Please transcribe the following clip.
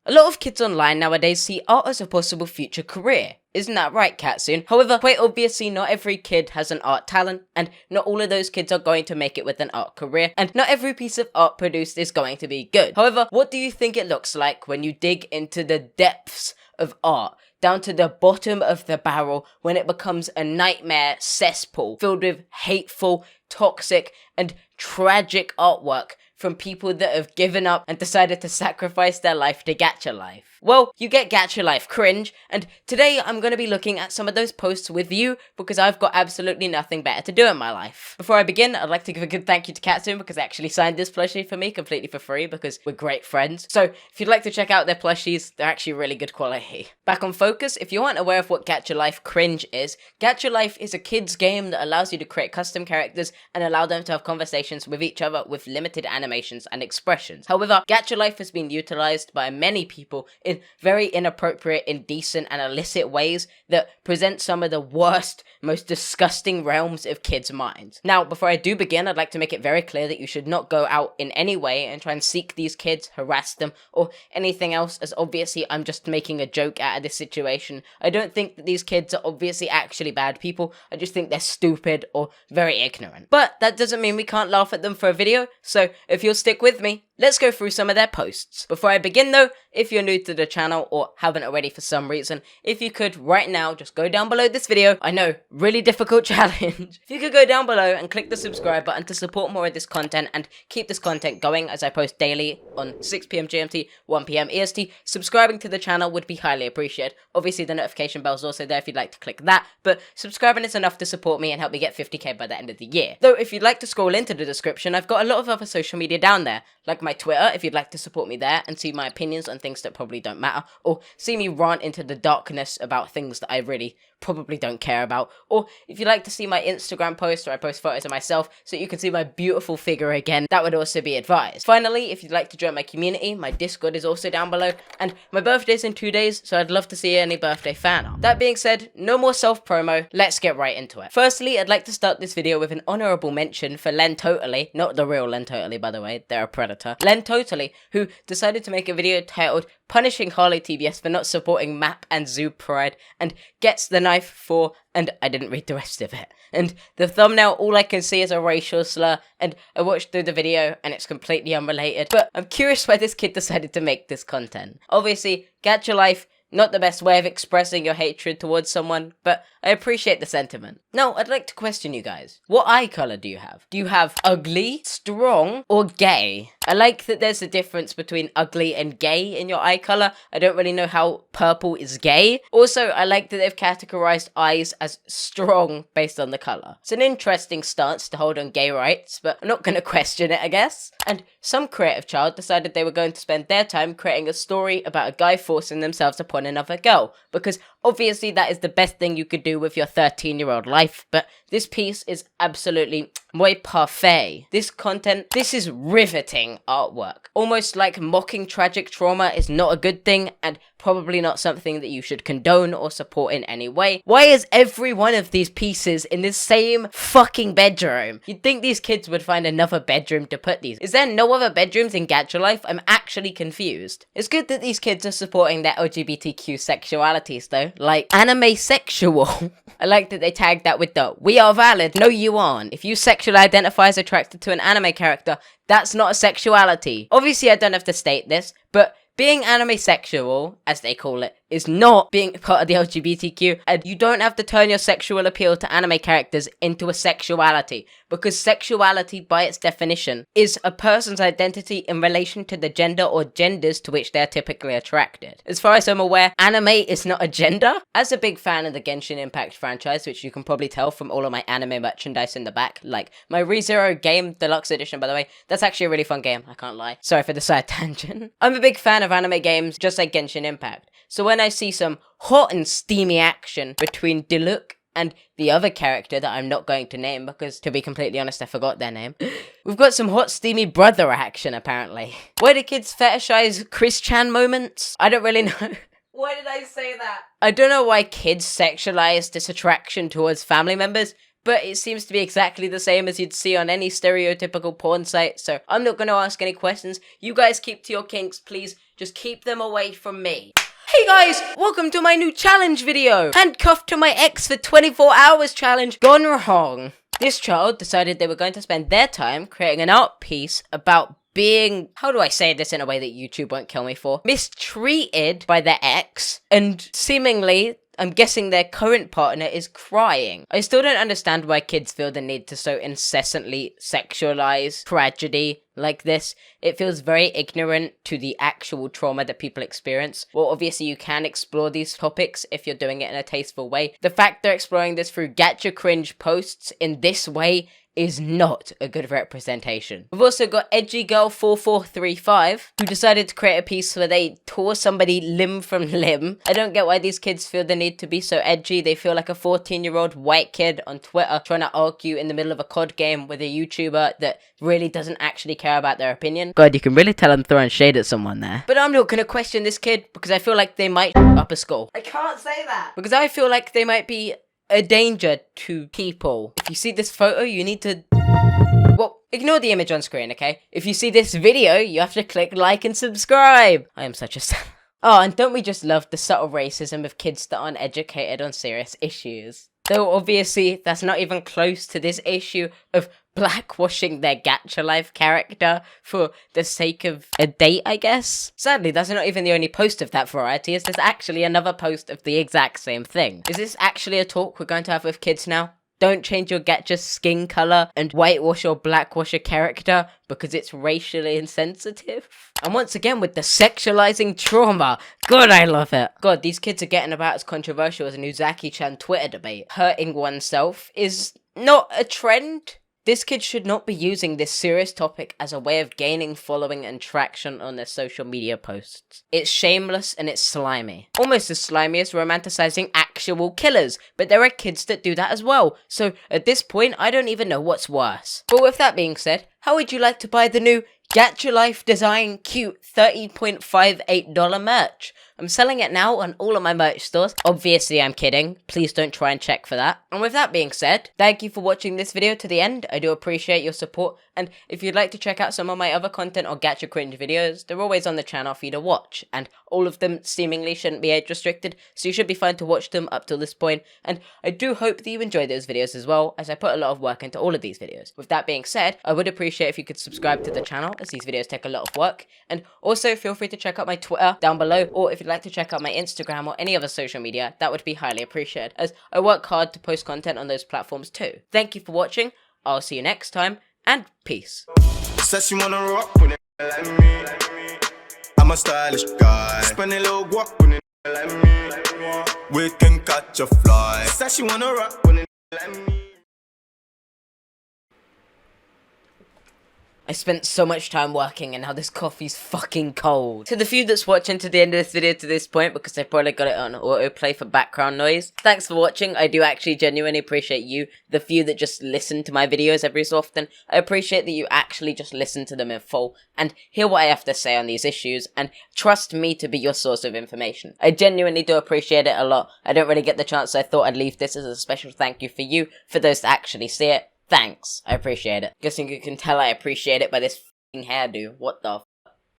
A lot of kids online nowadays see art as a possible future career. Isn't that right, Katsune? However, quite obviously not every kid has an art talent, and not all of those kids are going to make it with an art career, and not every piece of art produced is going to be good. However, what do you think it looks like when you dig into the depths of art, down to the bottom of the barrel, when it becomes a nightmare cesspool filled with hateful, toxic, and tragic artwork from people that have given up and decided to sacrifice their life to Gacha Life? Well, you get Gacha Life Cringe, and today I'm going to be looking at some of those posts with you because I've got absolutely nothing better to do in my life. Before I begin, I'd like to give a good thank you to Katsune because they actually signed this plushie for me completely for free because we're great friends. So if you'd like to check out their plushies, they're actually really good quality. Back on focus, if you aren't aware of what Gacha Life Cringe is, Gacha Life is a kids game that allows you to create custom characters and allow them to have conversations with each other with limited animations and expressions. However, Gacha Life has been utilized by many people in very inappropriate, indecent, and illicit ways that present some of the worst, most disgusting realms of kids' minds. Now, before I do begin, I'd like to make it very clear that you should not go out in any way and try and seek these kids, harass them, or anything else, as obviously I'm just making a joke out of this situation. I don't think that these kids are obviously actually bad people, I just think they're stupid or very ignorant. But that doesn't mean we can't laugh at them for a video, so if you'll stick with me, let's go through some of their posts. Before I begin though, if you're new to the channel or haven't already for some reason, if you could right now just go down below this video, I know, really difficult challenge. If you could go down below and click the subscribe button to support more of this content and keep this content going as I post daily on 6 PM GMT, 1 PM EST, subscribing to the channel would be highly appreciated. Obviously the notification bell is also there if you'd like to click that, but subscribing is enough to support me and help me get 50k by the end of the year. Though if you'd like to scroll into the description, I've got a lot of other social media down there, like my Twitter if you'd like to support me there and see my opinions on things that probably don't matter, or see me rant into the darkness about things that I really probably don't care about, or if you'd like to see my Instagram post where I post photos of myself so you can see my beautiful figure again, that would also be advised. Finally, if you'd like to join my community, my Discord is also down below, and my birthday's in 2 days, so I'd love to see any birthday fan art. That being said, no more self-promo, let's get right into it. Firstly, I'd like to start this video with an honourable mention for Len Totally, not the real Len Totally by the way, they're a predator, Len Totally, who decided to make a video titled Punishing HarleyTBS for not supporting Map and Zoo Pride, and gets the knife for, and I didn't read the rest of it. And the thumbnail, all I can see is a racial slur, and I watched through the video and it's completely unrelated, but I'm curious why this kid decided to make this content. Obviously, Gacha Life, not the best way of expressing your hatred towards someone, but I appreciate the sentiment. Now, I'd like to question you guys. What eye color do you have? Do you have ugly, strong, or gay? I like that there's a difference between ugly and gay in your eye color. I don't really know how purple is gay. Also, I like that they've categorized eyes as strong based on the color. It's an interesting stance to hold on gay rights, but I'm not gonna question it, I guess. And some creative child decided they were going to spend their time creating a story about a guy forcing themselves upon another girl, because obviously that is the best thing you could do with your 13-year-old life, but this piece is absolutely muy parfait. This content, this is riveting artwork. Almost like mocking tragic trauma is not a good thing, and probably not something that you should condone or support in any way. Why is every one of these pieces in this same fucking bedroom? You'd think these kids would find another bedroom to put these. Is there no other bedrooms in Gacha Life? I'm actually confused. It's good that these kids are supporting their LGBTQ sexualities though, like anime sexual. I like that they tagged that with the "we are valid, no you aren't. If you sexually identify as attracted to an anime character, that's not a sexuality." Obviously I don't have to state this, but being anime sexual, as they call it, is not being part of the LGBTQ, and you don't have to turn your sexual appeal to anime characters into a sexuality, because sexuality, by its definition, is a person's identity in relation to the gender or genders to which they are typically attracted. As far as I'm aware, anime is not a gender. As a big fan of the Genshin Impact franchise, which you can probably tell from all of my anime merchandise in the back, like my ReZero game deluxe edition, by the way, that's actually a really fun game, I can't lie. Sorry for the side tangent. I'm a big fan of anime games, just like Genshin Impact. So when I see some hot and steamy action between Diluc and the other character that I'm not going to name because, to be completely honest, I forgot their name. We've got some hot steamy brother action, apparently. Why do kids fetishize Chris Chan moments? I don't really know. Why did I say that? I don't know why kids sexualize this attraction towards family members, but it seems to be exactly the same as you'd see on any stereotypical porn site, so I'm not going to ask any questions. You guys keep to your kinks, please. Just keep them away from me. Hey guys, welcome to my new challenge video. Handcuffed to my ex for 24 hours challenge gone wrong. This child decided they were going to spend their time creating an art piece about being, how do I say this in a way that YouTube won't kill me for, mistreated by their ex, and seemingly, I'm guessing their current partner is crying. I still don't understand why kids feel the need to so incessantly sexualize tragedy like this. It feels very ignorant to the actual trauma that people experience. Well, obviously you can explore these topics if you're doing it in a tasteful way. The fact they're exploring this through Gacha Cringe posts in this way is not a good representation. We've also got Edgy Girl 4435, who decided to create a piece where they tore somebody limb from limb. I don't get why these kids feel the need to be so edgy. They feel like a 14-year-old white kid on Twitter trying to argue in the middle of a COD game with a YouTuber that really doesn't actually care about their opinion. God, you can really tell I'm throwing shade at someone there. But I'm not gonna question this kid because I feel like they might up a skull. I can't say that. Because I feel like they might be a danger to people. If you see this photo, you need to... Well, ignore the image on screen, okay? If you see this video, you have to click like and subscribe. I am such a... Oh, and don't we just love the subtle racism of kids that aren't educated on serious issues? Though obviously, that's not even close to this issue of blackwashing their Gacha Life character for the sake of a date, I guess? Sadly, that's not even the only post of that variety, as there's actually another post of the exact same thing. Is this actually a talk we're going to have with kids now? Don't change your Gacha skin color and whitewash or blackwash a character because it's racially insensitive. And once again with the sexualizing trauma. God, I love it. God, these kids are getting about as controversial as a Nuzaki-chan Twitter debate. Hurting oneself is not a trend. This kid should not be using this serious topic as a way of gaining following and traction on their social media posts. It's shameless and it's slimy. Almost as slimy as romanticizing actual killers, but there are kids that do that as well. So at this point, I don't even know what's worse. But with that being said, how would you like to buy the new Gacha Life Design Cute $30.58 merch? I'm selling it now on all of my merch stores. Obviously, I'm kidding. Please don't try and check for that. And with that being said, thank you for watching this video to the end. I do appreciate your support. And if you'd like to check out some of my other content or Gacha Cringe videos, they're always on the channel for you to watch. And all of them seemingly shouldn't be age restricted, so you should be fine to watch them up till this point. And I do hope that you enjoy those videos as well, as I put a lot of work into all of these videos. With that being said, I would appreciate if you could subscribe to the channel, as these videos take a lot of work. And also feel free to check out my Twitter down below, or if you'd like to check out my Instagram or any other social media, that would be highly appreciated, as I work hard to post content on those platforms too. Thank you for watching, I'll see you next time, and peace. Says she wanna rock with it like me. I'm a stylish guy. Spend a little guap with it like me. We can catch a fly. Says she wanna rock with it like me. I spent so much time working and now this coffee's fucking cold. To the few that's watching to the end of this video to this point, because I probably got it on autoplay for background noise, thanks for watching. I do actually genuinely appreciate you. The few that just listen to my videos every so often, I appreciate that you actually just listen to them in full and hear what I have to say on these issues and trust me to be your source of information. I genuinely do appreciate it a lot. I don't really get the chance, so I thought I'd leave this as a special thank you for you, for those that actually see it. Thanks, I appreciate it. Guessing you can tell I appreciate it by this f***ing hairdo. What the f***?